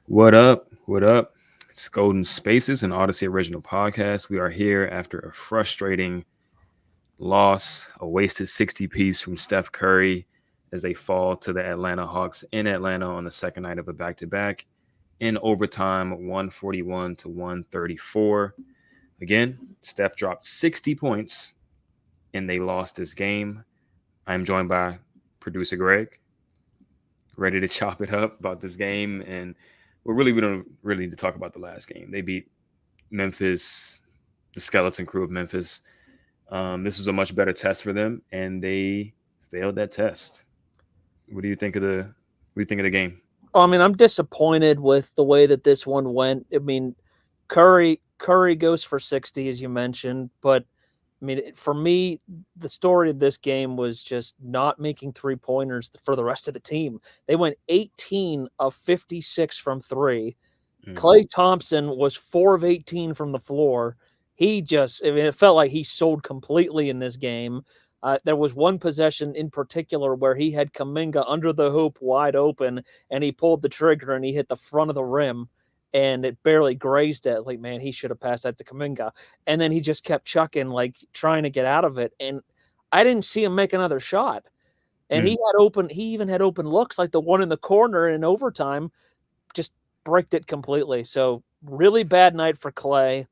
What up? What up? It's Golden Spaces, an Odyssey original podcast. We are here after a frustrating loss, a wasted 60 piece from Steph Curry as they fall to the Atlanta Hawks in Atlanta on the second night of a back to back in overtime, 141 to 134. Again, Steph dropped 60 points and they lost this game. I'm joined by producer Greg, ready to chop it up about this game. And we don't really need to talk about the last game. They beat Memphis, the skeleton crew of Memphis. This was a much better test for them, and they failed that test. What do you think of the What do you think of the game? I mean, I'm disappointed with the way that this one went. I mean, Curry goes for 60 as you mentioned, but I mean, for me, the story of this game was just not making three-pointers for the rest of the team. They went 18 of 56 from 3. Mm. Klay Thompson was 4 of 18 from the floor. I mean, it felt like he sold completely in this game. There was one possession in particular where he had Kaminga under the hoop wide open, and he pulled the trigger and he hit the front of the rim, and it barely grazed it. Like, man, he should have passed that to Kaminga. And then he just kept chucking, like trying to get out of it. And I didn't see him make another shot. And Mm. he even had open looks like the one in the corner in overtime, just bricked it completely. So really bad night for Klay.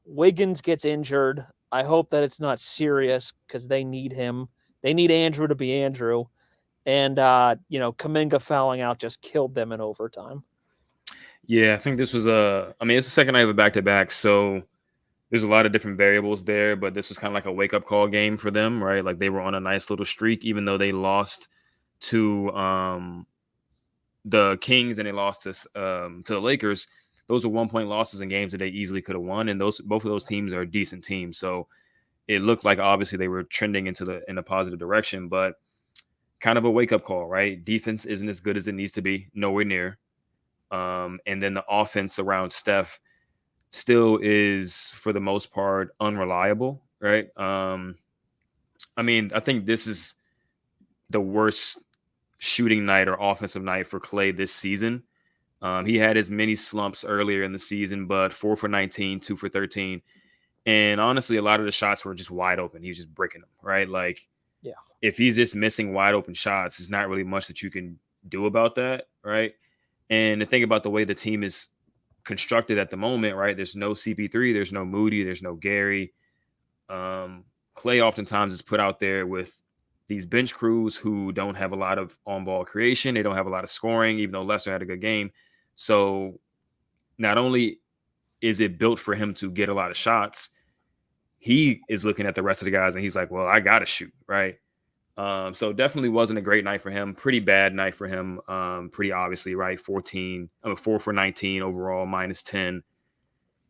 Wiggins gets injured. I hope that it's not serious because they need him. They need Andrew to be Andrew. And Kaminga fouling out just killed them in overtime. Yeah, I think this was a. I mean, it's the second night of a back to back, so there's a lot of different variables there. But this was kind of like a wake up call game for them, right? Like they were on a nice little streak, even though they lost to the Kings and they lost to the Lakers. Those are 1 point losses in games that they easily could have won, and those both of those teams are decent teams. So it looked like obviously they were trending in a positive direction, but kind of a wake up call, right? Defense isn't as good as it needs to be, nowhere near. And then the offense around Steph still is, for the most part, unreliable, right? I mean, I think this is the worst shooting night or offensive night for Klay this season. He had his many slumps earlier in the season, but 4 for 19, 2 for 13. And honestly, a lot of the shots were just wide open. He was just bricking them, right? Like, Yeah. if he's just missing wide open shots, there's not really much that you can do about that, right? And the thing about the way the team is constructed at the moment, right? There's no CP3, there's no Moody, there's no Gary. Klay oftentimes is put out there with these bench crews who don't have a lot of on ball creation. They don't have a lot of scoring, even though Lester had a good game. So not only is it built for him to get a lot of shots, he is looking at the rest of the guys and he's like, well, I got to shoot, right? So definitely wasn't a great night for him. Pretty bad night for him. Pretty obviously, right? 4 for 19 overall, -10.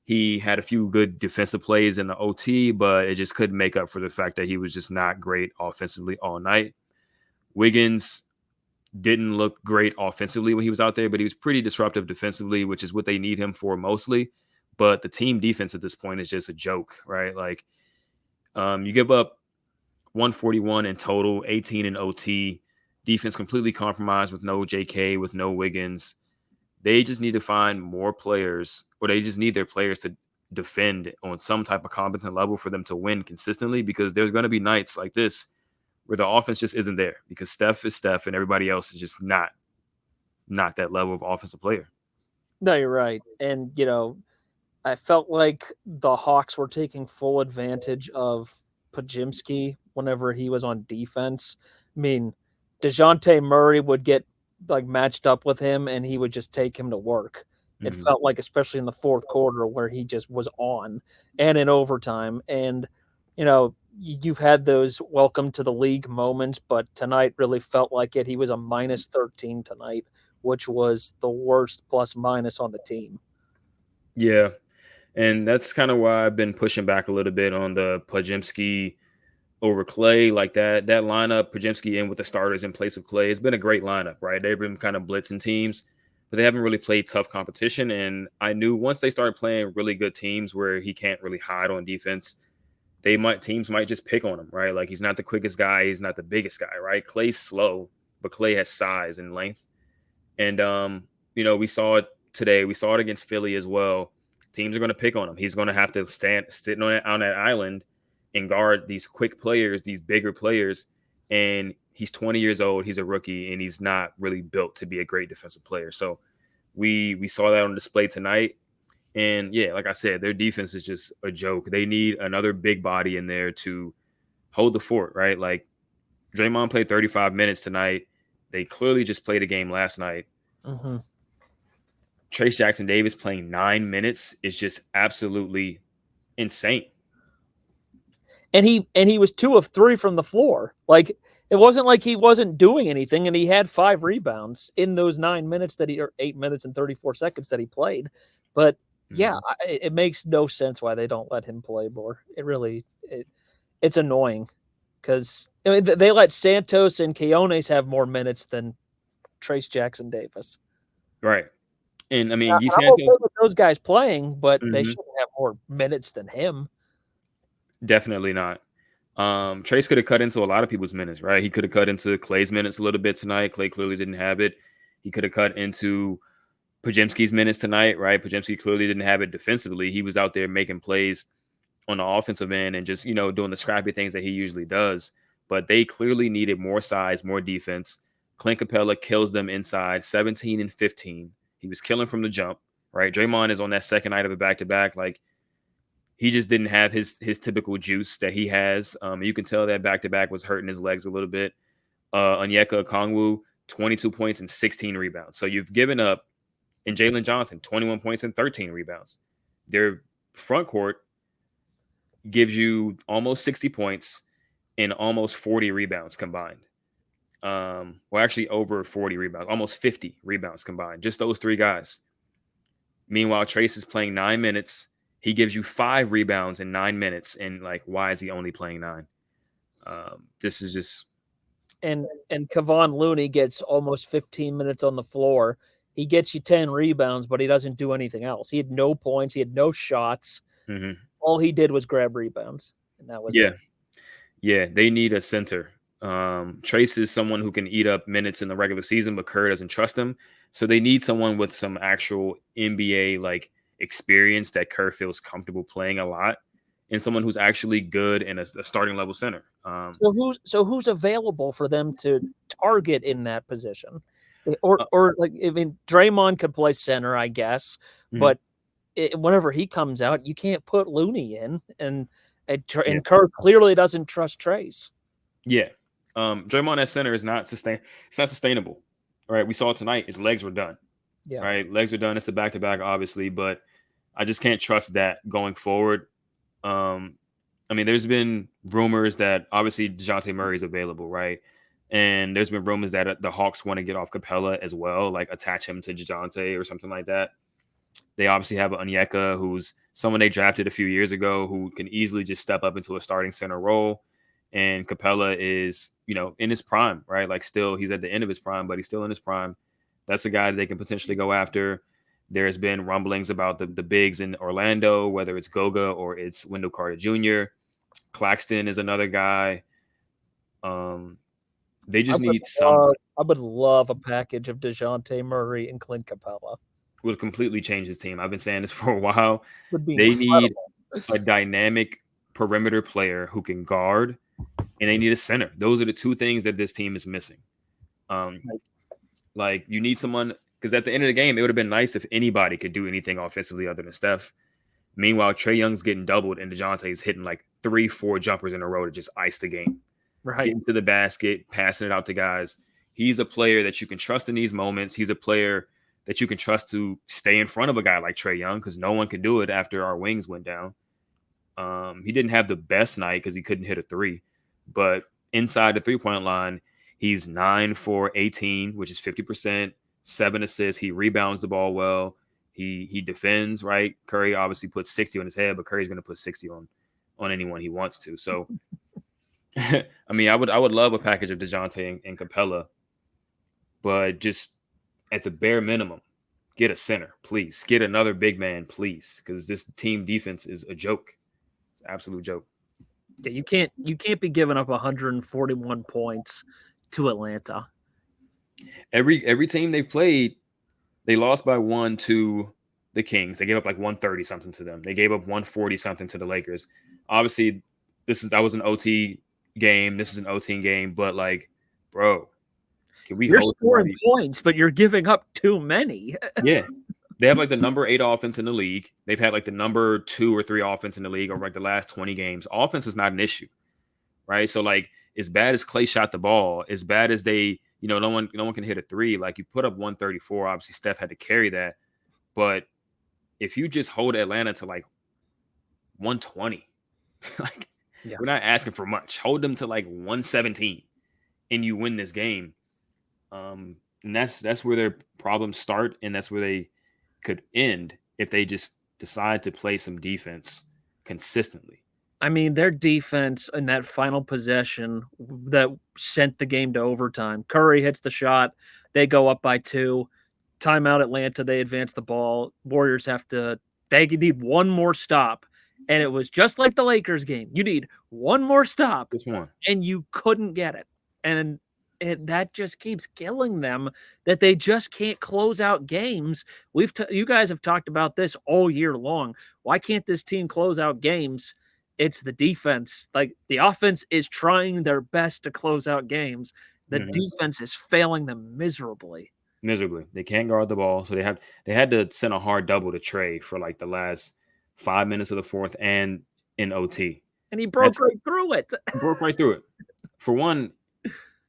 He had a few good defensive plays in the OT, but it just couldn't make up for the fact that he was just not great offensively all night. Wiggins didn't look great offensively when he was out there, but he was pretty disruptive defensively, which is what they need him for mostly. But the team defense at this point is just a joke, right? Like, you give up 141 in total, 18 in OT. Defense completely compromised with no JK, with no Wiggins. They just need to find more players, or they just need their players to defend on some type of competent level for them to win consistently, because there's going to be nights like this where the offense just isn't there because Steph is Steph and everybody else is just not that level of offensive player. No, you're right. And, I felt like the Hawks were taking full advantage of Pajimski whenever he was on defense. I mean, DeJounte Murray would get like matched up with him and he would just take him to work. It Mm-hmm. felt like, especially in the fourth quarter, where he just was on and in overtime. And, you've had those welcome to the league moments, but tonight really felt like it. He was a -13 tonight, which was the worst plus minus on the team. Yeah. And that's kind of why I've been pushing back a little bit on the Pajimski over Klay, like that lineup, Pajimski in with the starters in place of Klay. It's been a great lineup, right? They've been kind of blitzing teams, but they haven't really played tough competition. And I knew once they started playing really good teams where he can't really hide on defense, teams might just pick on him, right? Like, he's not the quickest guy, he's not the biggest guy, right? Klay's slow, but Klay has size and length. And we saw it today. We saw it against Philly as well. Teams are going to pick on him. He's going to have to sit on that island and guard these quick players, these bigger players. And he's 20 years old. He's a rookie, and he's not really built to be a great defensive player. So we saw that on display tonight. And yeah, like I said, their defense is just a joke. They need another big body in there to hold the fort, right? Like Draymond played 35 minutes tonight. They clearly just played a game last night. Mm-hmm. Trayce Jackson-Davis playing 9 minutes is just absolutely insane. And he was 2 of 3 from the floor. Like, it wasn't like he wasn't doing anything, and he had 5 rebounds in those 9 minutes or 8 minutes and 34 seconds that he played. But yeah, it makes no sense why they don't let him play more. It really, it's annoying because they let Santos and Quinones have more minutes than Trayce Jackson-Davis. Right. And I mean, I'm okay with those guys playing, but they shouldn't have more minutes than him. Definitely not. Trayce could have cut into a lot of people's minutes, right? He could have cut into Klay's minutes a little bit tonight. Klay clearly didn't have it. He could have cut into Podziemski's minutes tonight, right? Podziemski clearly didn't have it defensively. He was out there making plays on the offensive end and just, doing the scrappy things that he usually does. But they clearly needed more size, more defense. Clint Capella kills them inside, 17 and 15. He was killing from the jump, right? Draymond is on that second night of a back-to-back. Like, he just didn't have his typical juice that he has. You can tell that back-to-back was hurting his legs a little bit. Onyeka Okongwu, 22 points and 16 rebounds. So you've given up. And Jalen Johnson, 21 points and 13 rebounds. Their front court gives you almost 60 points and almost 40 rebounds combined. Well, actually over 40 rebounds, almost 50 rebounds combined. Just those 3 guys. Meanwhile, Trayce is playing 9 minutes. He gives you 5 rebounds in 9 minutes. And, like, why is he only playing 9? This is just... And Kevon Looney gets almost 15 minutes on the floor. He gets you 10 rebounds, but he doesn't do anything else. He had no points. He had no shots. Mm-hmm. All he did was grab rebounds, and that was it. Yeah, they need a center. Trayce is someone who can eat up minutes in the regular season, but Kerr doesn't trust him. So they need someone with some actual NBA like experience that Kerr feels comfortable playing a lot, and someone who's actually good in a starting level center. So who's available for them to target in that position? Or like, I mean, Draymond could play center, I guess, but whenever he comes out, you can't put Looney in, and Kerr clearly doesn't trust Trayce. Yeah, Draymond at center is not It's not sustainable. All right, we saw it tonight. His legs were done. Yeah, all right, legs are done. It's a back-to-back, obviously, but I just can't trust that going forward. I mean, there's been rumors that obviously DeJounte Murray is available, right? And there's been rumors that the Hawks want to get off Capella as well, like attach him to DeJounte or something like that. They obviously have Onyeka, who's someone they drafted a few years ago who can easily just step up into a starting center role. And Capella is, in his prime, right? Like still, he's at the end of his prime, but he's still in his prime. That's a guy that they can potentially go after. There's been rumblings about the bigs in Orlando, whether it's Goga or it's Wendell Carter Jr. Claxton is another guy. They just need some. I would love a package of DeJounte Murray and Clint Capella. Would completely change his team. I've been saying this for a while. They need a dynamic perimeter player who can guard, and they need a center. Those are the 2 things that this team is missing. Like you need someone, because at the end of the game, it would have been nice if anybody could do anything offensively other than Steph. Meanwhile, Trae Young's getting doubled, and DeJounte's hitting like 3-4 jumpers in a row to just ice the game. Right. Getting to the basket, passing it out to guys. He's a player that you can trust in these moments. He's a player that you can trust to stay in front of a guy like Trae Young, because no one could do it after our wings went down. He didn't have the best night because he couldn't hit a 3. But inside the 3-point line, he's 9 for 18, which is 50%, 7 assists. He rebounds the ball well. He defends, right? Curry obviously puts 60 on his head, but Curry's going to put 60 on anyone he wants to. So, I mean, I would love a package of DeJounte and Capella, but just at the bare minimum, get a center, please. Get another big man, please, because this team defense is a joke. It's an absolute joke. Yeah, you can't be giving up 141 points to Atlanta. Every team they played, They lost by 1 to the Kings. They gave up like 130 something to them. They gave up 140 something to the Lakers. Obviously, that was an OT game. This is an OT game, but like, bro, can we You're hold scoring somebody? points, but you're giving up too many. Yeah. They have like the number 8 offense in the league. They've had like the number 2 or 3 offense in the league over like the last 20 games. Offense is not an issue, right? So like, as bad as Clay shot the ball, as bad as they, no one can hit a three. Like, you put up 134. Obviously, Steph had to carry that, but if you just hold Atlanta to like 120, like, Yeah. we're not asking for much. Hold them to like 117, and you win this game. And that's where their problems start, and that's where they could end if they just decide to play some defense consistently. I mean, their defense in that final possession that sent the game to overtime. Curry hits the shot. They go up by 2. Timeout Atlanta. They advance the ball. Warriors they need one more stop. And it was just like the Lakers game. You need one more stop. Which one? And you couldn't get it. And that just keeps killing them, that they just can't close out games. You guys have talked about this all year long. Why can't this team close out games? It's the defense. Like, the offense is trying their best to close out games. The defense is failing them miserably. They can't guard the ball, so they had to send a hard double to Trey for like the last 5 minutes of the fourth and in OT. And he broke right through it. Broke right through it. For one,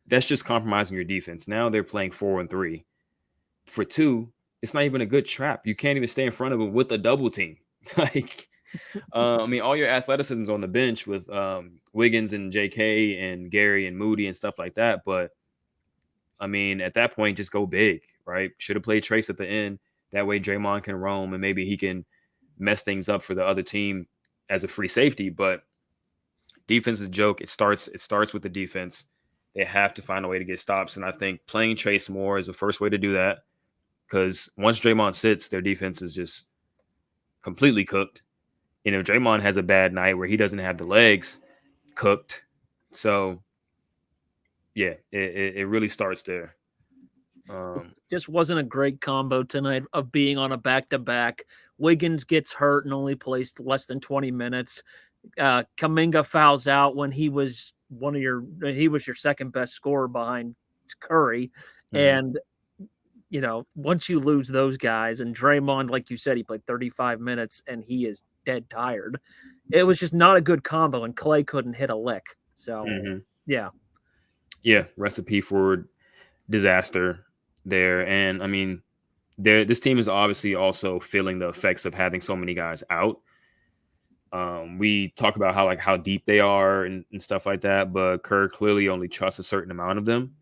that's just compromising your defense. Now they're playing 4-3. For two, it's not even a good trap. You can't even stay in front of them with a double team. Like, I mean, all your athleticism's on the bench with Wiggins and JK and Gary and Moody and stuff like that. But I mean, at that point, just go big, right? Should have played Trace at the end. That way Draymond can roam and maybe he can mess things up for the other team as a free safety. But defense is a joke. It starts with the defense. They have to find a way to get stops. And I think playing Trace more is the first way to do that. Because once Draymond sits, their defense is just completely cooked. If Draymond has a bad night where he doesn't have the legs, cooked. So, yeah, it really starts there. Just wasn't a great combo tonight of being on a back-to-back. Wiggins gets hurt and only plays less than 20 minutes. Kuminga fouls out when he was your second best scorer behind Curry. And, once you lose those guys, and Draymond, like you said, he played 35 minutes and he is dead tired. It was just not a good combo, and Clay couldn't hit a lick. So, yeah. Yeah, recipe for disaster there. And I mean, this team is obviously also feeling the effects of having so many guys out. We talk about how deep they are and stuff like that, but Kerr clearly only trusts a certain amount of them.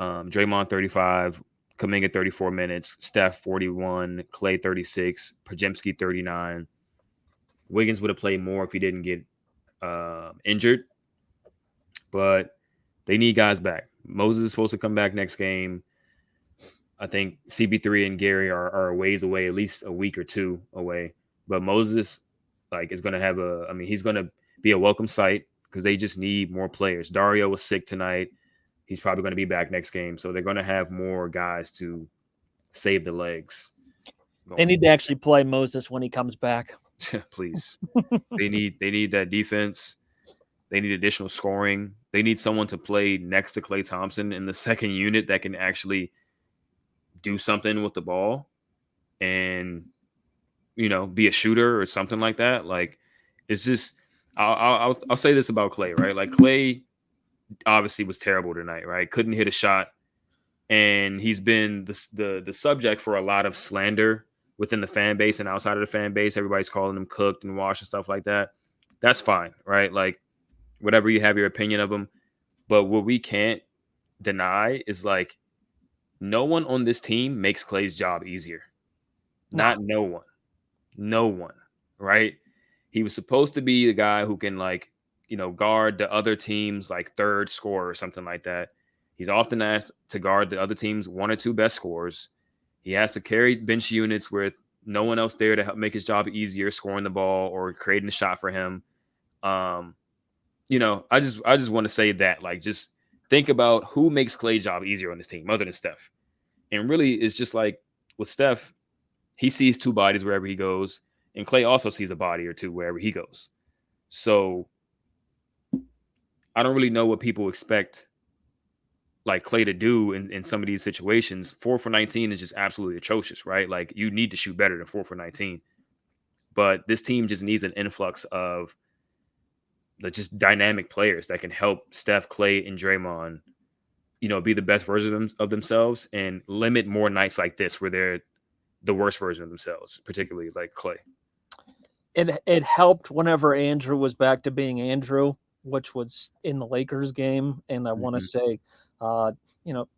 Draymond 35, Kuminga 34 minutes, Steph 41, Clay 36, Podziemski 39. Wiggins would have played more if he didn't get injured, but they need guys back. Moses is supposed to come back next game. I think CP3 and Gary are a ways away, at least a week or two away. But Moses, is going to have he's going to be a welcome sight because they just need more players. Dario was sick tonight. He's probably going to be back next game. So they're going to have more guys to save the legs. They need to actually play Moses when he comes back. Please. They need that defense. They need additional scoring. They need someone to play next to Klay Thompson in the second unit that can actually do something with the ball and, be a shooter or something like that. Like, it's just, I'll say this about Klay, right? Like, Klay obviously was terrible tonight, right? Couldn't hit a shot. And he's been the subject for a lot of slander within the fan base and outside of the fan base. Everybody's calling him cooked and washed and stuff like that. That's fine, right? Like, whatever you have your opinion of him. But what we can't deny is no one on this team makes Klay's job easier. Not no one. No one, right? He was supposed to be the guy who can guard the other team's third scorer or something like that. He's often asked to guard the other team's one or two best scorers. He has to carry bench units with no one else there to help make his job easier, scoring the ball or creating a shot for him. I just want to say that, just think about who makes Klay's job easier on this team other than Steph. And really, it's just with Steph, he sees two bodies wherever he goes, and Klay also sees a body or two wherever he goes. So I don't really know what people expect like Klay to do in some of these situations. 4 for 19 is just absolutely atrocious, right? Like you need to shoot better than 4 for 19. But this team just needs an influx of the just dynamic players that can help Steph, Klay, and Draymond, be the best version of themselves and limit more nights like this where they're the worst version of themselves, particularly like Klay. It helped whenever Andrew was back to being Andrew, which was in the Lakers game. And I want to say,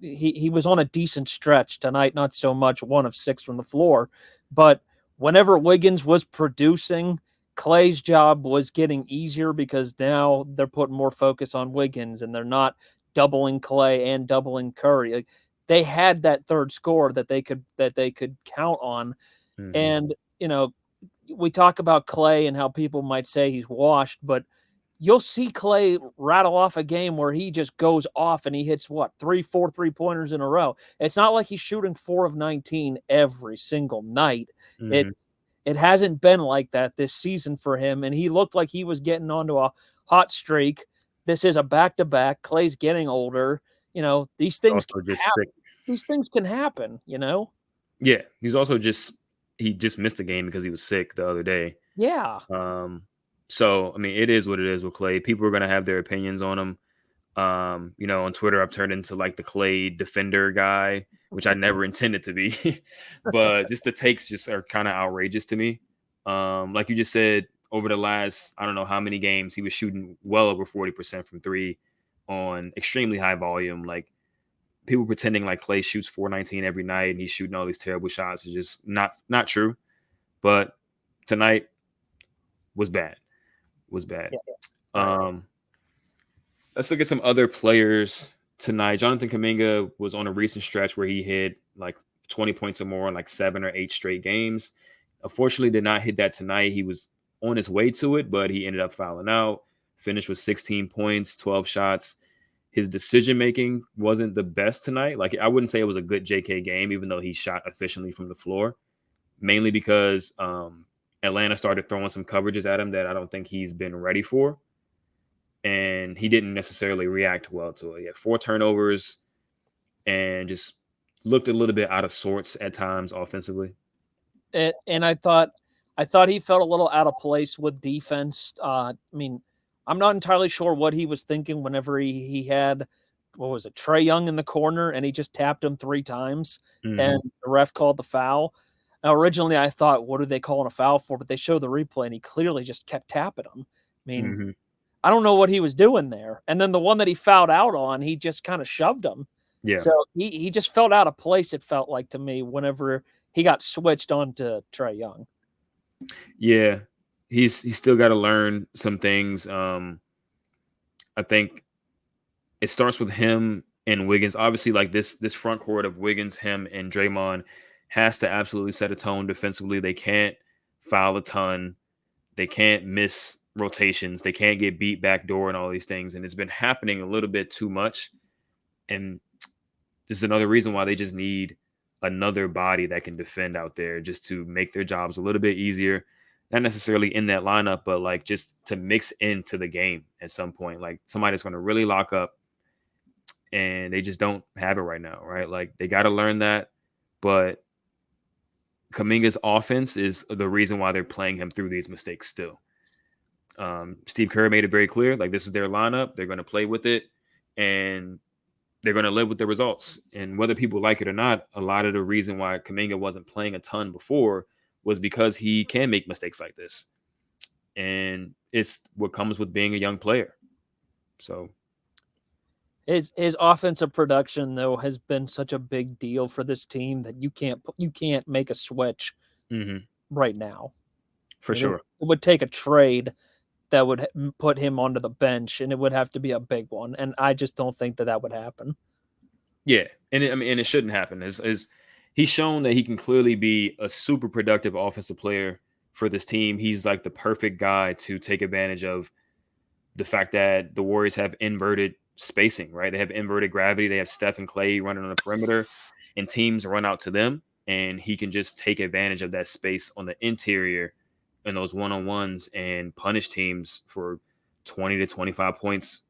he was on a decent stretch tonight, not so much 1 of 6 from the floor. But whenever Wiggins was producing, Klay's job was getting easier because now they're putting more focus on Wiggins and they're not doubling Klay and doubling Curry. Like, they had that third score that they could count on. Mm-hmm. And, we talk about Klay and how people might say he's washed, but you'll see Klay rattle off a game where he just goes off and he hits 4 3-pointers in a row. It's not like he's shooting 4 of 19 every single night. Mm-hmm. It hasn't been like that this season for him, and he looked like he was getting onto a hot streak. This is a back-to-back. Klay's getting older. These things can happen, Yeah, he just missed a game because he was sick the other day. Yeah. So, I mean, it is what it is with Klay. People are going to have their opinions on him. On Twitter, I've turned into like the Klay defender guy, which I never intended to be. But just the takes just are kind of outrageous to me. Like you just said, over the last, I don't know how many games, he was shooting well over 40% from 3 on extremely high volume. Like, people pretending like Klay shoots 419 every night and he's shooting all these terrible shots is just not true. But tonight was bad. Yeah. Let's look at some other players tonight. Jonathan Kuminga was on a recent stretch where he hit like 20 points or more in like 7 or 8 straight games. Unfortunately, did not hit that tonight. He was on his way to it, but he ended up fouling out. Finished with 16 points, 12 shots. His decision-making wasn't the best tonight. Like, I wouldn't say it was a good JK game, even though he shot efficiently from the floor, mainly because Atlanta started throwing some coverages at him that I don't think he's been ready for. And he didn't necessarily react well to it. He had 4 turnovers and just looked a little bit out of sorts at times offensively. And I thought he felt a little out of place with defense. I mean, I'm not entirely sure what he was thinking whenever he had, Trae Young in the corner and he just tapped him 3 times and the ref called the foul. Now, originally I thought, what are they calling a foul for? But they showed the replay and he clearly just kept tapping him. I mean, I don't know what he was doing there. And then the one that he fouled out on, he just kind of shoved him. Yeah. So he just felt out of place, it felt like to me, whenever he got switched on to Trae Young. Yeah. He's still got to learn some things. I think it starts with him and Wiggins. Obviously, like this front court of Wiggins, him, and Draymond has to absolutely set a tone defensively. They can't foul a ton. They can't miss rotations. They can't get beat backdoor and all these things. And it's been happening a little bit too much. And this is another reason why they just need another body that can defend out there just to make their jobs a little bit easier. Not necessarily in that lineup, but like just to mix into the game at some point. Like somebody that's going to really lock up, and they just don't have it right now, right? Like they got to learn that. But Kuminga's offense is the reason why they're playing him through these mistakes still. Steve Kerr made it very clear, like this is their lineup. They're going to play with it, and they're going to live with the results. And whether people like it or not, a lot of the reason why Kuminga wasn't playing a ton before was because he can make mistakes like this. And it's what comes with being a young player. So his offensive production, though, has been such a big deal for this team that you can't make a switch right now. For sure. It would take a trade that would put him onto the bench, and it would have to be a big one. And I just don't think that would happen. Yeah, and it shouldn't happen. As he's shown that he can clearly be a super productive offensive player for this team. He's like the perfect guy to take advantage of the fact that the Warriors have inverted spacing, right? They have inverted gravity. They have Steph and Klay running on the perimeter, and teams run out to them. and he can just take advantage of that space on the interior and those one-on-ones and punish teams for 20 to 25 points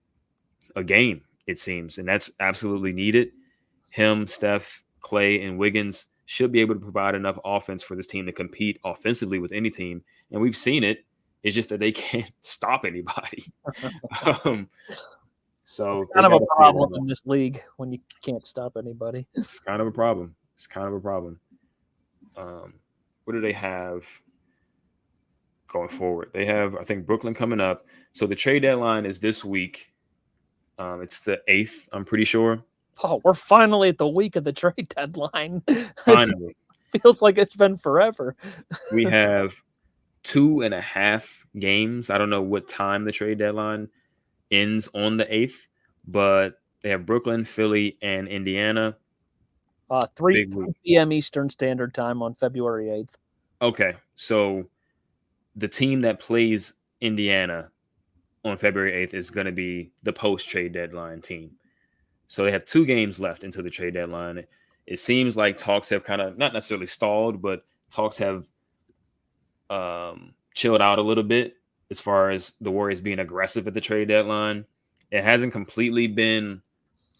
a game, it seems. And that's absolutely needed. Him, Steph, Clay, and Wiggins should be able to provide enough offense for this team to compete offensively with any team. And we've seen it. It's just that they can't stop anybody. So It's kind of a problem in this league when you can't stop anybody. It's kind of a problem. What do they have going forward? They have, I think, Brooklyn coming up. So the trade deadline is this week. It's the 8th, I'm pretty sure. Oh, we're finally at the week of the trade deadline. Finally. Feels like it's been forever. We have 2.5 games. I don't know what time the trade deadline ends on the 8th, but they have Brooklyn, Philly, and Indiana. 3 p.m. Eastern Standard Time on February 8th. Okay, so the team that plays Indiana on February 8th is going to be the post-trade deadline team. So they have 2 games left until the trade deadline. It seems like talks have kind of not necessarily stalled, but talks have chilled out a little bit as far as the Warriors being aggressive at the trade deadline. It hasn't completely been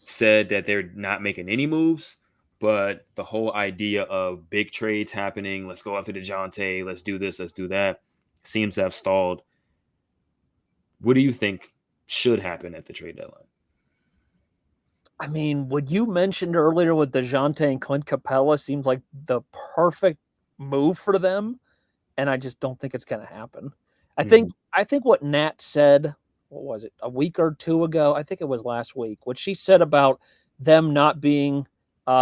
said that they're not making any moves, but the whole idea of big trades happening, let's go after DeJounte, let's do this, let's do that, seems to have stalled. What do you think should happen at the trade deadline? I mean, what you mentioned earlier with DeJounte and Clint Capella seems like the perfect move for them, and I just don't think it's going to happen. I think what Nat said, what was it, a week or 2 ago? I think it was last week. What she said about them not being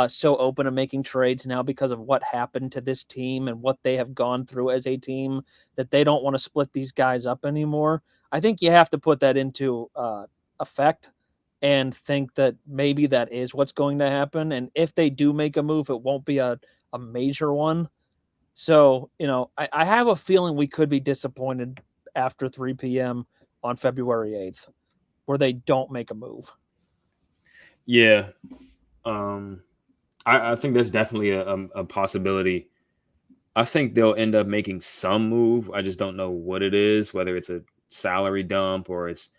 so open to making trades now because of what happened to this team and what they have gone through as a team, that they don't want to split these guys up anymore. I think you have to put that into effect and think that maybe that is what's going to happen. And if they do make a move, it won't be a major one. So, I have a feeling we could be disappointed after 3 p.m. on February 8th, where they don't make a move. Yeah. I think that's definitely a possibility. I think they'll end up making some move. I just don't know what it is, whether it's a salary dump or it's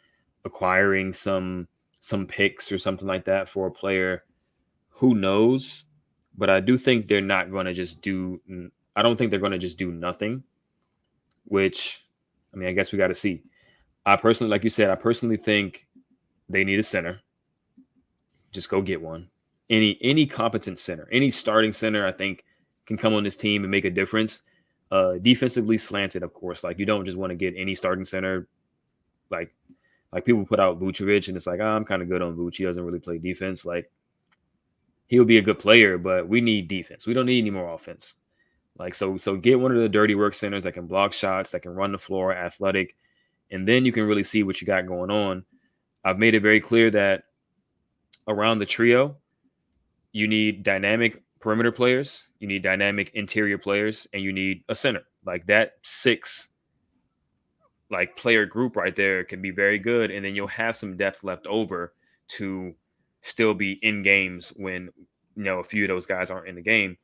acquiring some picks or something like that for a player. Who knows? But I do think they're not going to just do. I don't think they're going to just do nothing. Which, I mean, I guess we got to see. I personally, like you said, I personally think they need a center. Just go get one. Any competent center, any starting center, I think can come on this team and make a difference. Defensively slanted, of course. Like you don't just want to get any starting center. Like people put out Vucevic and it's like, I'm kind of good on Vuce. He doesn't really play defense. Like he'll be a good player, but we need defense. We don't need any more offense. Like so get one of the dirty work centers that can block shots, that can run the floor, athletic, and then you can really see what you got going on. I've made it very clear that around the trio, you need dynamic perimeter players, you need dynamic interior players, and you need a center. Like that 6 player group right there can be very good, and then you'll have some depth left over to still be in games when a few of those guys aren't in the game.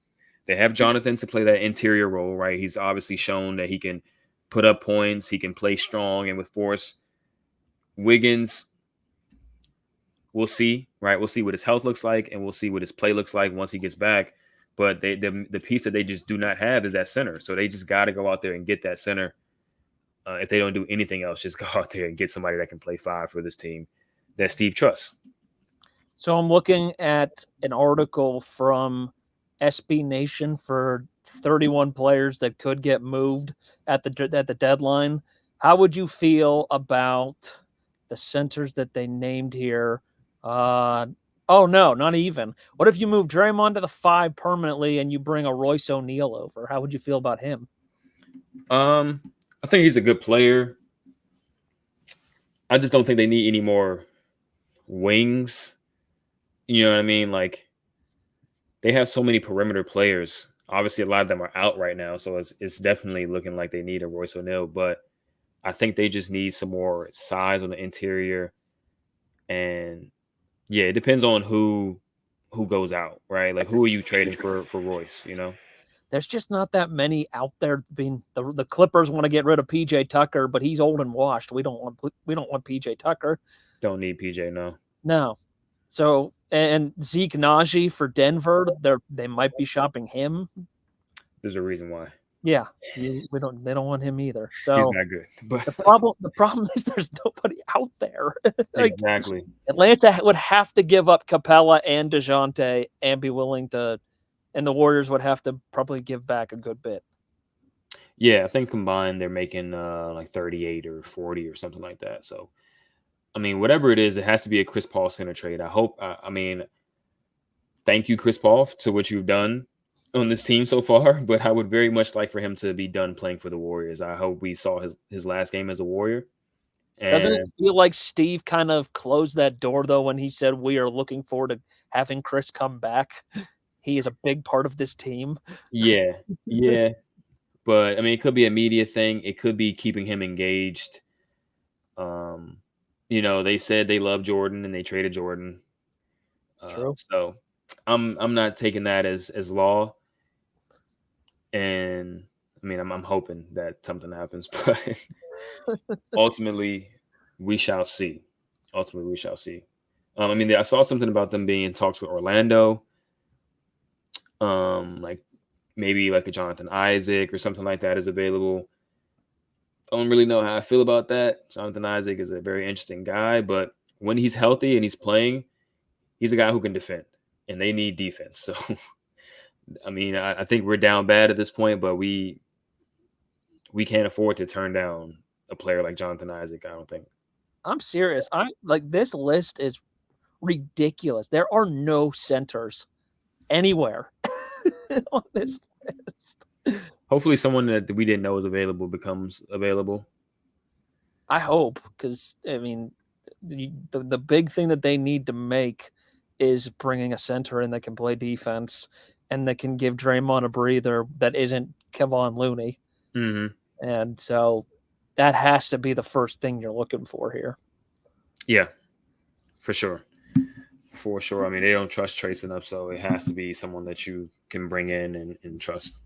They have Jonathan to play that interior role, right? He's obviously shown that he can put up points, he can play strong and with force. Wiggins, we'll see, right? We'll see what his health looks like, and we'll see what his play looks like once he gets back. But the piece that they just do not have is that center. So they just got to go out there and get that center. If they don't do anything else, just go out there and get somebody that can play 5 for this team that Steve trusts. So I'm looking at an article from SB Nation for 31 players that could get moved at the deadline. How would you feel about the centers that they named here? Oh, no, not even. What if you move Draymond to the 5 permanently and you bring a Royce O'Neal over? How would you feel about him? I think he's a good player. I just don't think they need any more wings. You know what I mean? Like, they have so many perimeter players. Obviously, a lot of them are out right now, so it's definitely looking like they need a Royce O'Neal. But I think they just need some more size on the interior. And yeah, it depends on who goes out, right? Like, who are you trading for Royce, there's just not that many out there. The Clippers want to get rid of PJ Tucker, but he's old and washed. We don't want PJ Tucker. Don't need PJ, no. No. So, and Zeke Naji for Denver, they might be shopping him. There's a reason why. Yeah, they don't want him either. So he's not good. But the problem is there's nobody out there. Exactly. Atlanta would have to give up Capella and DeJounte and be willing to, and the Warriors would have to probably give back a good bit. Yeah, I think combined they're making like 38 or 40 or something like that. So, I mean, whatever it is, it has to be a Chris Paul center trade. I hope. I mean, thank you, Chris Paul, to what you've done on this team so far. But I would very much like for him to be done playing for the Warriors. I hope we saw his last game as a Warrior. And doesn't it feel like Steve kind of closed that door though when he said we are looking forward to having Chris come back? He is a big part of this team. Yeah. But I mean, it could be a media thing. It could be keeping him engaged. You know, they said they love Jordan and they traded Jordan. True. So I'm not taking that as law. And I mean, I'm hoping that something happens, but ultimately we shall see. I mean, I saw something about them being in talks with Orlando. Like maybe like a Jonathan Isaac or something like that is available. Don't really know how I feel about that. Jonathan Isaac is a very interesting guy, but when he's healthy and he's playing, he's a guy who can defend, and they need defense. So, I mean, I think we're down bad at this point, but we can't afford to turn down a player like Jonathan Isaac, I don't think. I'm serious. This list is ridiculous. There are no centers anywhere on this list. Hopefully someone that we didn't know was available becomes available. I hope, because, I mean, the big thing that they need to make is bringing a center in that can play defense and that can give Draymond a breather that isn't Kevon Looney. Mm-hmm. And so that has to be the first thing you're looking for here. Yeah, for sure. I mean, they don't trust Trace enough, so it has to be someone that you can bring in and trust.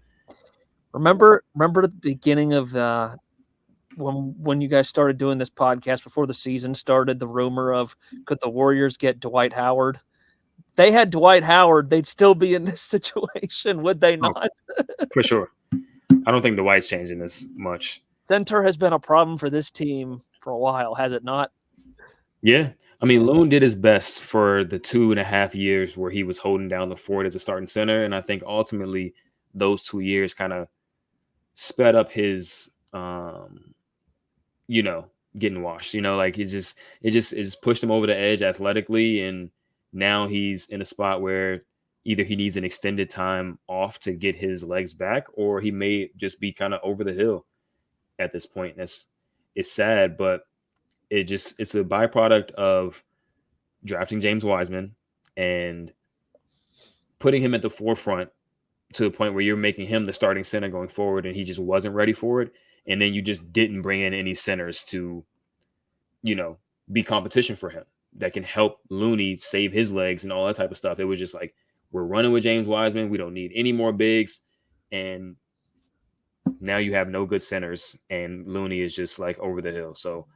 Remember at the beginning of when you guys started doing this podcast before the season started, the rumor of could the Warriors get Dwight Howard? They had Dwight Howard, they'd still be in this situation, would they not? For sure. I don't think Dwight's changing this much. Center has been a problem for this team for a while, has it not? Yeah. I mean, Loon did his best for the 2.5 years where he was holding down the fort as a starting center. And I think ultimately those 2 years kind of sped up his, getting washed, like it just pushed him over the edge athletically. And now he's in a spot where either he needs an extended time off to get his legs back, or he may just be kind of over the hill at this point. And it's sad, but it's a byproduct of drafting James Wiseman and putting him at the forefront to the point where you're making him the starting center going forward, and he just wasn't ready for it. And then you just didn't bring in any centers to, be competition for him that can help Looney save his legs and all that type of stuff. It was just like, we're running with James Wiseman. We don't need any more bigs. And now you have no good centers, and Looney is just like over the hill. So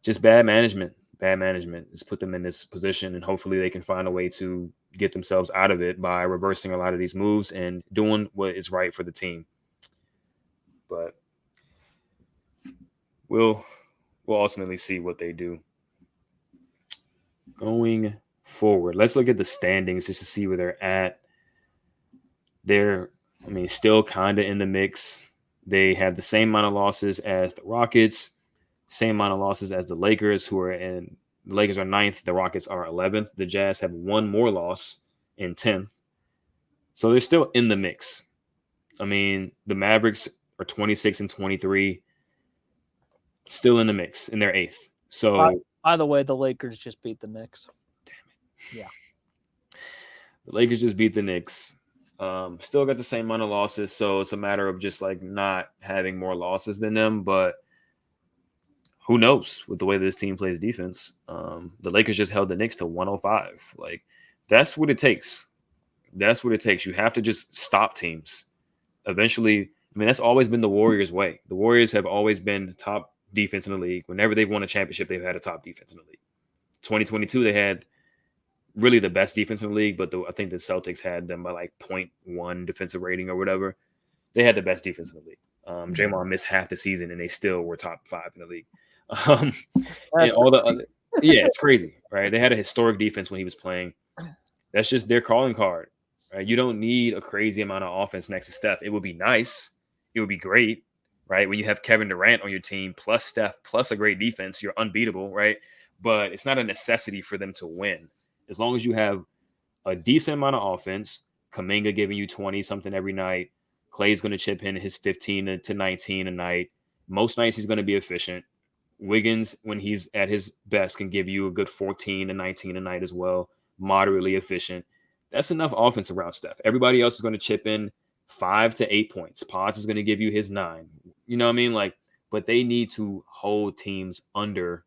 just bad management. Just put them in this position, and hopefully they can find a way to get themselves out of it by reversing a lot of these moves and doing what is right for the team. But we'll ultimately see what they do. Going forward, let's look at the standings just to see where they're at. They're, still kind of in the mix. They have the same amount of losses as the Rockets, same amount of losses as the Lakers, the Lakers are 9th. The Rockets are 11th. The Jazz have one more loss in 10th. So they're still in the mix. The Mavericks are 26 and 23, still in the mix, and they're 8th. So, by the way, the Lakers just beat the Knicks. Damn it. Yeah. The Lakers just beat the Knicks. Still got the same amount of losses, so it's a matter of just like not having more losses than them. But who knows with the way this team plays defense? The Lakers just held the Knicks to 105. Like, that's what it takes. You have to just stop teams. eventually, I mean, that's always been the Warriors' way. The Warriors have always been the top defense in the league. Whenever they've won a championship, they've had a top defense in the league. 2022, they had really the best defense in the league, but I think the Celtics had them by like 0.1 defensive rating or whatever. They had the best defense in the league. Draymond missed half the season, and they still were top 5 in the league. And all the other, yeah, it's crazy, right? They had a historic defense when he was playing. That's just their calling card, right? You don't need a crazy amount of offense next to Steph. It would be nice. It would be great, right? When you have Kevin Durant on your team, plus Steph, plus a great defense, you're unbeatable, right? But it's not a necessity for them to win. As long as you have a decent amount of offense, Kuminga giving you 20 something every night, Clay's going to chip in his 15 to 19 a night. Most nights he's going to be efficient. Wiggins, when he's at his best, can give you a good 14 to 19 a night as well, moderately efficient. That's enough offense around Steph. Everybody else is going to chip in 5 to 8 points. Pods is going to give you his 9. You know what I mean? Like, but they need to hold teams under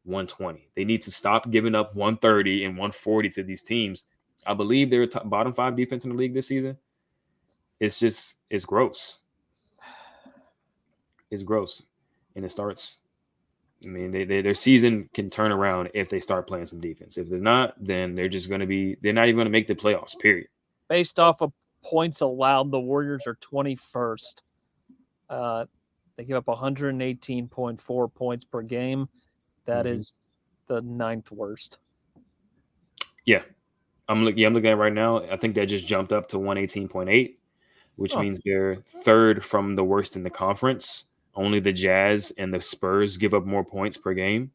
120. They need to stop giving up 130 and 140 to these teams. I believe they're bottom 5 defense in the league this season. It's gross. It's gross. And it starts, I mean, their season can turn around if they start playing some defense. If they're not, then they're not even going to make the playoffs, period. Based off of points allowed, the Warriors are 21st. They give up 118.4 points per game. That is the 9th worst. Yeah. I'm looking at it right now. I think that just jumped up to 118.8, which means they're 3rd from the worst in the conference. Only the Jazz and the Spurs give up more points per game.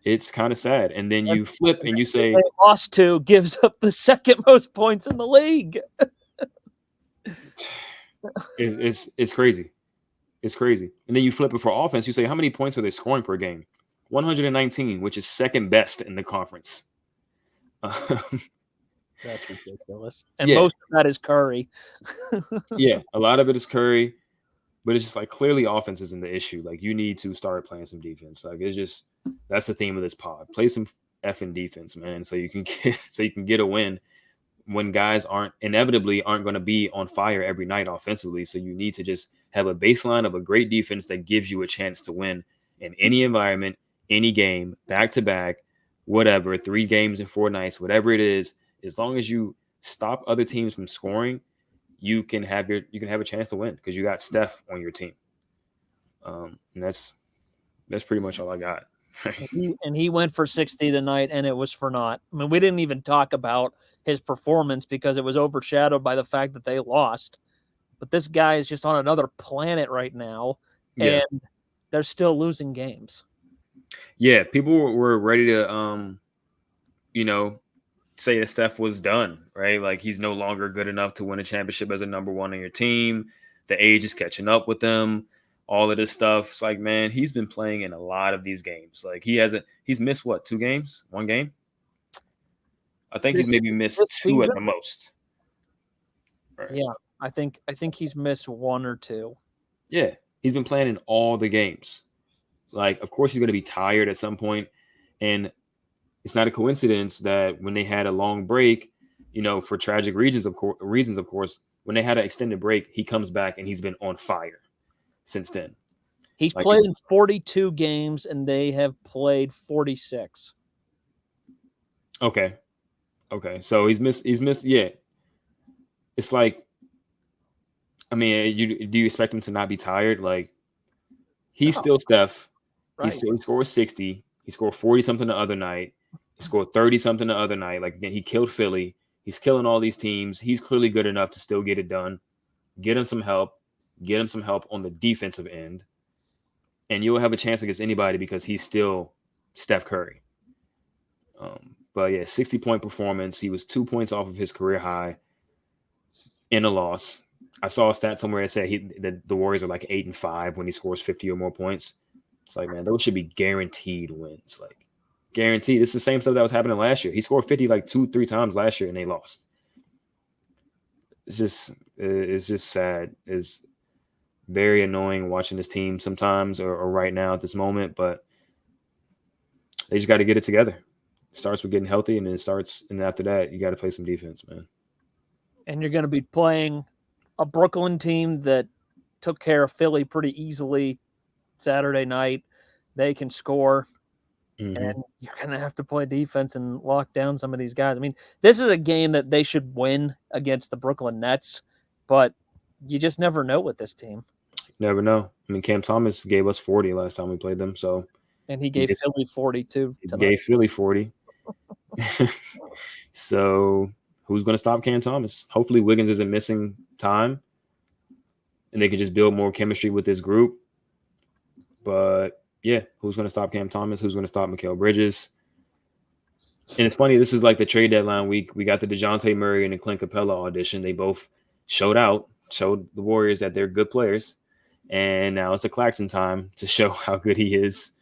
It's kind of sad. And then you flip and you say they lost to gives up the 2nd most points in the league. It's crazy. It's crazy. And then you flip it for offense. You say, how many points are they scoring per game? 119, which is 2nd best in the conference. That's ridiculous. And most of that is Curry. Yeah, a lot of it is Curry. But it's just like clearly offense isn't the issue. Like you need to start playing some defense. Like it's just that's the theme of this pod. Play some effing defense, man. So you can get a win when guys aren't going to be on fire every night offensively. So you need to just have a baseline of a great defense that gives you a chance to win in any environment, any game, back to back, whatever, 3 games in 4 nights, whatever it is. As long as you stop other teams from scoring, you can have a chance to win because you got Steph on your team. And that's pretty much all I got. and he went for 60 tonight, and it was for naught. I mean, we didn't even talk about his performance because it was overshadowed by the fact that they lost. But this guy is just on another planet right now, and they're still losing games. Yeah, people were ready to, say that Steph was done, right? Like he's no longer good enough to win a championship as a number 1 on your team. The age is catching up with them. All of this stuff. It's like, man, he's been playing in a lot of these games. Like he's missed what, 2 games? 1 game? I think he's maybe missed 2 at the most. Right. Yeah, I think he's missed 1 or 2. Yeah, he's been playing in all the games. Like, of course, he's going to be tired at some point, and it's not a coincidence that when they had a long break, for tragic reasons, of course, when they had an extended break, he comes back and he's been on fire since then. He's played in 42 games and they have played 46. Okay. So he's missed. Yeah. It's like, I mean, do you expect him to not be tired? Like he's still Steph. Right. He scored 60. He scored 40 something the other night. He scored 30 something the other night. Like again, he killed Philly. He's killing all these teams. He's clearly good enough to still get it done. Get him some help. Get him some help on the defensive end. And you'll have a chance against anybody because he's still Steph Curry. But yeah, 60-point performance. He was 2 points off of his career high in a loss. I saw a stat somewhere that said that the Warriors are like 8-5 when he scores 50 or more points. It's like, man, those should be guaranteed wins. Like, guaranteed. It's the same stuff that was happening last year. He scored 50 like 2-3 times last year and they lost. It's just sad. It's very annoying watching this team sometimes or right now at this moment, but they just got to get it together. It starts with getting healthy and then after that, you got to play some defense, man. And you're going to be playing a Brooklyn team that took care of Philly pretty easily Saturday night. They can score, and you're going to have to play defense and lock down some of these guys. I mean, this is a game that they should win against the Brooklyn Nets, but you just never know with this team. Never know. I mean, Cam Thomas gave us 40 last time we played them, so and he gave Philly 42. He gave Philly 40. So who's going to stop Cam Thomas? Hopefully Wiggins isn't missing time, and they can just build more chemistry with this group. But yeah, who's going to stop Cam Thomas? Who's going to stop Mikal Bridges? And it's funny, this is like the trade deadline week. We got the DeJounte Murray and the Clint Capella audition. They both showed the Warriors that they're good players. And now it's the Claxton time to show how good he is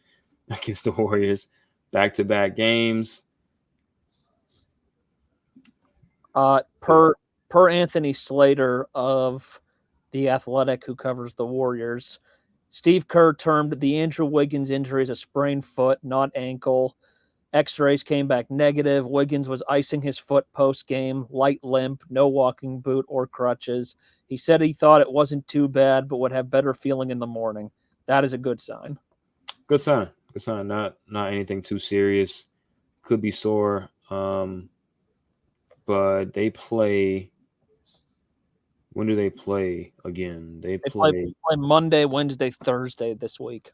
against the Warriors. Back-to-back games. Per Anthony Slater of The Athletic, who covers the Warriors, Steve Kerr termed the Andrew Wiggins injury as a sprained foot, not ankle. X-rays came back negative. Wiggins was icing his foot post-game, light limp, no walking boot or crutches. He said he thought it wasn't too bad, but would have better feeling in the morning. That is a good sign. Good sign. Good sign. Not anything too serious. Could be sore. But they play. When do they play again? They play Monday, Wednesday, Thursday this week.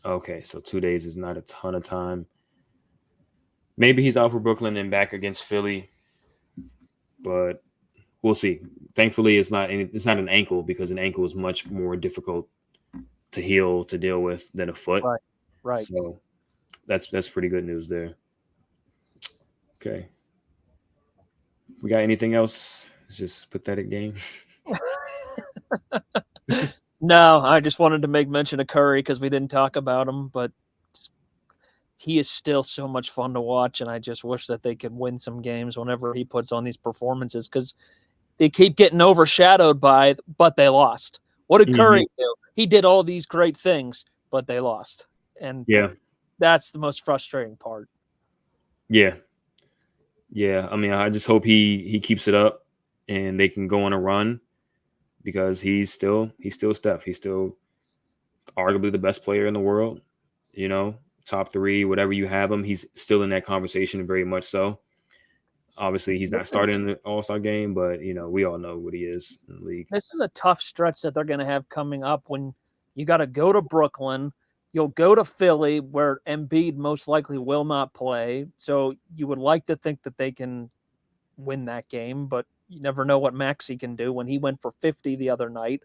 Okay, so 2 days is not a ton of time. Maybe he's out for Brooklyn and back against Philly, but we'll see. Thankfully, it's not an ankle, because an ankle is much more difficult to heal, to deal with, than a foot. Right. So that's pretty good news there. Okay. We got anything else? It's just pathetic game. No, I just wanted to make mention of Curry because we didn't talk about him, but he is still so much fun to watch, and I just wish that they could win some games whenever he puts on these performances, because they keep getting overshadowed but they lost. What did Curry do? He did all these great things, but they lost. And that's the most frustrating part. Yeah. I mean, I just hope he keeps it up and they can go on a run, because he's still Steph. He's still arguably the best player in the world, top 3, whatever you have him. He's still in that conversation, very much so. Obviously, he's not starting in the All-Star game, but, we all know what he is in the league. This is a tough stretch that they're going to have coming up, when you got to go to Brooklyn. You'll go to Philly, where Embiid most likely will not play. So you would like to think that they can win that game, but you never know what Maxey can do when he went for 50 the other night.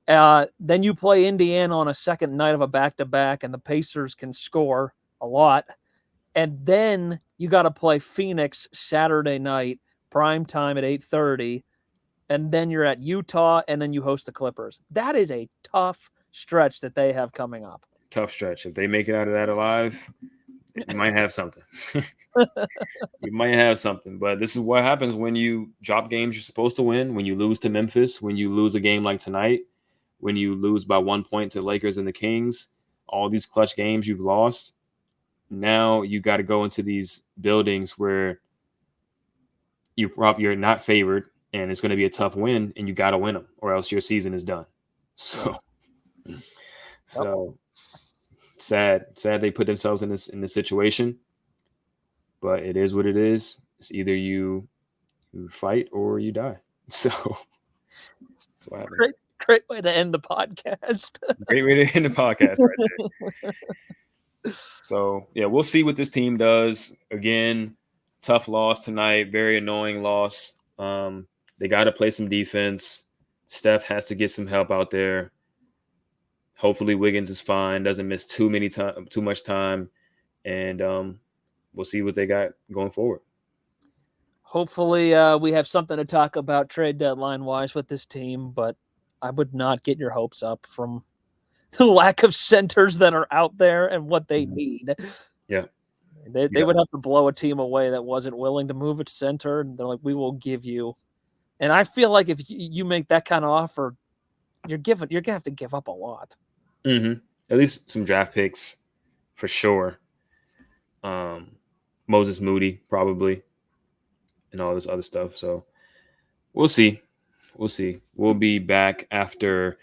Then you play Indiana on a second night of a back-to-back, and the Pacers can score a lot. And then you got to play Phoenix Saturday night, prime time at 8:30. And then you're at Utah, and then you host the Clippers. That is a tough stretch that they have coming up. Tough stretch. If they make it out of that alive, you might have something. You might have something. But this is what happens when you drop games you're supposed to win, when you lose to Memphis, when you lose a game like tonight, when you lose by 1 point to Lakers and the Kings, all these clutch games you've lost. Now you got to go into these buildings where you're not favored, and it's going to be a tough win, and you got to win them, or else your season is done. So sad they put themselves in this situation, but it is what it is. It's either you fight or you die. So that's what happened. Great way to end the podcast. Great way to end the podcast right there. So yeah, we'll see what this team does. Again, tough loss tonight, very annoying loss. They got to play some defense. Steph has to get some help out there. Hopefully Wiggins is fine, doesn't miss too much time, and we'll see what they got going forward. Hopefully we have something to talk about trade deadline wise with this team, but I would not get your hopes up from the lack of centers that are out there and what they need. Yeah. They would have to blow a team away that wasn't willing to move its center, and they're like, we will give you. And I feel like if you make that kind of offer, you're going to have to give up a lot. Mm-hmm. At least some draft picks for sure. Moses Moody probably, and all this other stuff. So we'll see. We'll see. We'll be back after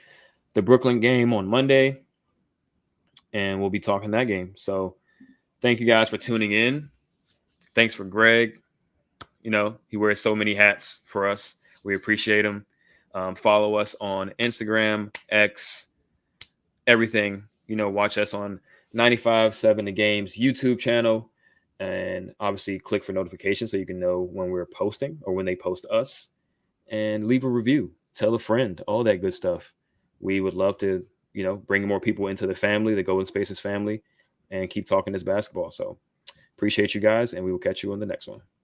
the Brooklyn game on Monday, and we'll be talking that game. So thank you guys for tuning in. Thanks for Greg. You know, he wears so many hats for us. We appreciate him. Follow us on Instagram, X, everything. You know, watch us on 95.7 The Game's YouTube channel. And obviously click for notifications so you can know when we're posting or when they post us. And leave a review. Tell a friend, all that good stuff. We would love to, you know, bring more people into the family, the Golden Spaces family, and keep talking this basketball. So appreciate you guys, and we will catch you on the next one.